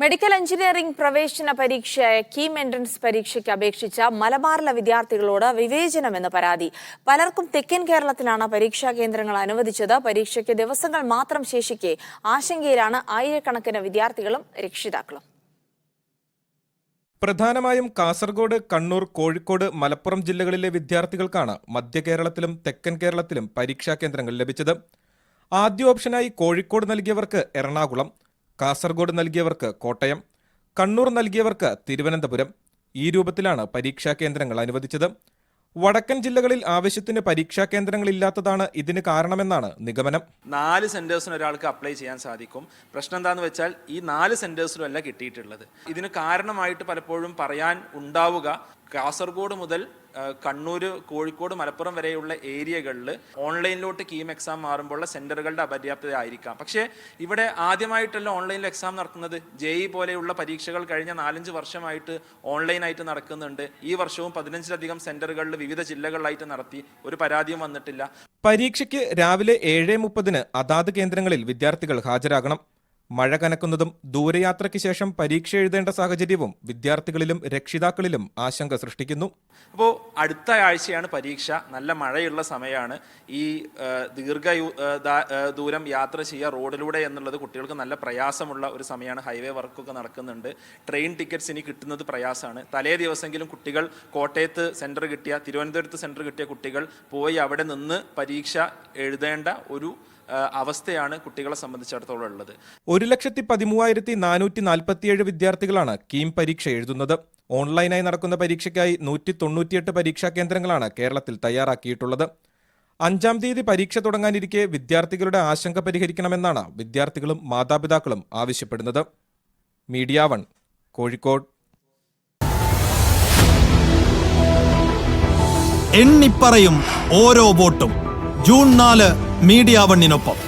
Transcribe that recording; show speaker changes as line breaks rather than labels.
Medical engineering പ്രവേശന പരീക്ഷയായ KEAM entrance പരീക്ഷയ്ക്ക് അപേക്ഷിച്ച മലബാറിലെ വിദ്യാർത്ഥികളോട് വിവേചനമെന്ന് പരാതി. പലർക്കും തെക്കൻ കേരളത്തിലാണ് പരീക്ഷാ കേന്ദ്രങ്ങൾ അനുവദിച്ചത്. പരീക്ഷയ്ക്ക് ദിവസങ്ങൾ മാത്രം ശേഷിക്കെ ആശങ്കയിലാണ് ആയിരക്കണക്കിന് വിദ്യാർത്ഥികളും രക്ഷിതാക്കളും.
പ്രധാനമായും കാസർഗോഡ്, കണ്ണൂർ, കോഴിക്കോട്, മലപ്പുറം ജില്ലകളിലെ വിദ്യാർത്ഥികൾക്കാണ് മധ്യ കേരളത്തിലും തെക്കൻ കേരളത്തിലും പരീക്ഷാ കേന്ദ്രങ്ങൾ ലഭിച്ചത്. ആദ്യ ഓപ്ഷനായി കോഴിക്കോട് നൽകിയവർക്ക് എറണാകുളം, കാസർഗോഡ് നൽകിയവർക്ക് കോട്ടയം, കണ്ണൂർ നൽകിയവർക്ക് തിരുവനന്തപുരം. ഈ രൂപത്തിലാണ് പരീക്ഷാ കേന്ദ്രങ്ങൾ അനുവദിച്ചത്. വടക്കൻ ജില്ലകളിൽ ആവശ്യത്തിന് പരീക്ഷാ കേന്ദ്രങ്ങളില്ലാത്തതാണ് ഇതിന് കാരണമെന്നാണ് നിഗമനം.
4 സെന്റേഴ്സിന് ഒരാൾക്ക് അപ്ലൈ ചെയ്യാൻ സാധിക്കും. പ്രശ്നം എന്താണെന്ന് വെച്ചാൽ ഈ 4 സെന്റേഴ്സിലും അല്ല കിട്ടിയിട്ടുള്ളത്. ഇതിന് കാരണമായിട്ട് പലപ്പോഴും പറയാൻ ഉണ്ടാവുക, കാസർഗോഡ് മുതൽ കണ്ണൂർ, കോഴിക്കോട്, മലപ്പുറം വരെയുള്ള ഏരിയകളിൽ ഓൺലൈനിലോട്ട് കീം എക്സാം മാറുമ്പോഴുള്ള സെന്ററുകളുടെ അപര്യാപ്തത ആയിരിക്കാം. പക്ഷേ ഇവിടെ ആദ്യമായിട്ടല്ല ഓൺലൈനിൽ എക്സാം നടത്തുന്നത്. JEE പോലെയുള്ള പരീക്ഷകൾ കഴിഞ്ഞ 4-5 വർഷമായിട്ട് ഓൺലൈനായിട്ട് നടക്കുന്നുണ്ട്. ഈ വർഷവും 15ലധികം സെന്ററുകളിൽ വിവിധ ജില്ലകളിലായിട്ട് നടത്തി. ഒരു പരാതിയും വന്നിട്ടില്ല.
പരീക്ഷയ്ക്ക് രാവിലെ 7:30 അതാത് കേന്ദ്രങ്ങളിൽ വിദ്യാർത്ഥികൾ ഹാജരാകണം. മഴ കനക്കുന്നതും ദൂരയാത്രയ്ക്ക് ശേഷം പരീക്ഷ എഴുതേണ്ട സാഹചര്യവും വിദ്യാർത്ഥികളിലും രക്ഷിതാക്കളിലും ആശങ്ക സൃഷ്ടിക്കുന്നു.
അപ്പോൾ അടുത്ത ആഴ്ചയാണ് പരീക്ഷ. നല്ല മഴയുള്ള സമയമാണ്. ഈ ദൂരം യാത്ര ചെയ്യുക റോഡിലൂടെ എന്നുള്ളത് കുട്ടികൾക്ക് നല്ല പ്രയാസമുള്ള ഒരു സമയമാണ്. ഹൈവേ വർക്കൊക്കെ നടക്കുന്നുണ്ട്. ട്രെയിൻ ടിക്കറ്റ്സ് ഇനി കിട്ടുന്നത് പ്രയാസമാണ്. തലേ ദിവസമെങ്കിലും കുട്ടികൾ കോട്ടയത്ത് സെൻറ്റർ കിട്ടിയ, തിരുവനന്തപുരത്ത് സെൻറ്റർ കിട്ടിയ കുട്ടികൾ പോയി അവിടെ നിന്ന് പരീക്ഷ എഴുതേണ്ട ഒരു അവസ്ഥയാണ് കുട്ടികളെ സംബന്ധിച്ചിടത്തോളം ഉള്ളത്.
1,13,447 വിദ്യാർത്ഥികളാണ് കീം പരീക്ഷ എഴുതുന്നത്. ഓൺലൈനായി നടക്കുന്ന പരീക്ഷയ്ക്കായി 198 പരീക്ഷാ കേന്ദ്രങ്ങളാണ് കേരളത്തിൽ തയ്യാറാക്കിയിട്ടുള്ളത്. 5-ാം തീയതി പരീക്ഷ തുടങ്ങാനിരിക്കെ വിദ്യാർത്ഥികളുടെ ആശങ്ക പരിഹരിക്കണമെന്നാണ് വിദ്യാർത്ഥികളും മാതാപിതാക്കളും ആവശ്യപ്പെടുന്നത്. മീഡിയ 1 കോഴിക്കോട്.
എണ്ണിപ്പറയും ഓരോ വോട്ടും. June 4 media 1-നൊപ്പം.